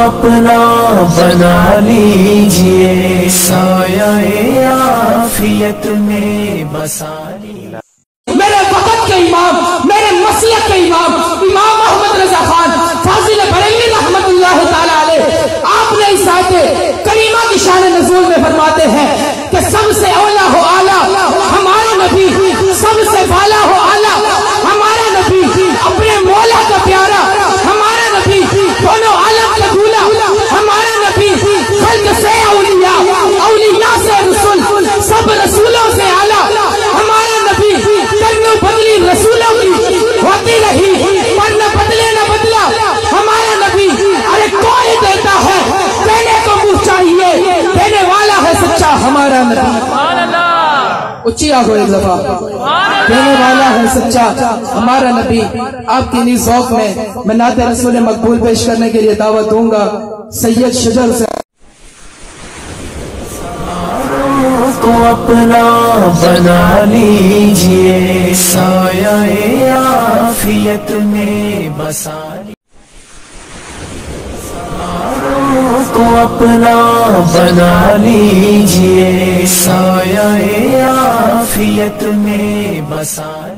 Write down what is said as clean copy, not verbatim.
اپنا بنا لیجئے، سایہ عافیت میں بسا لیجئے۔ میرے وقت کے امام، میرے مسلک کے امام، امام محمد رضا خان فاضل بریلوی رحمت اللہ تعالی علیہ، آپ نے اس آیت کریمہ کی شان نزول میں فرماتے ہیں کہ سب سے اولا ہو اعلیٰ ہمارا نبی، سب سے بالا ہو اعلیٰ ہمارا نبی، اپنے مولا کا پیارا ہمارا نبی، دونوں عالم کا دولا ہمارا نبی، خلق سے اولیاء، اولیاء سے رسول، سب رسولوں سے اعلیٰ ہمارا نبی، کرنو بدلی رسولوں کی ہوتی رہی، پر نہ بدلے نہ بدلا ہمارا نبی۔ ارے کوئی دیتا ہے دینے کو منہ چاہیے، دینے والا ہے سچا ہمارا نبی۔ اچھی آگو ایک دفعہ، دینے والا ہے سچا ہمارا نبی۔ آپ کی نیز ذوق میں نعت رسول مقبول پیش کرنے کے لیے دعوت دوں گا سید شجر سے۔ کو اپنا بنا لیجئے، سایہ عافیت میں بسا لیجئے۔ کو اپنا بنا لیجئے، سایہ عافیت میں بسا لیجئے۔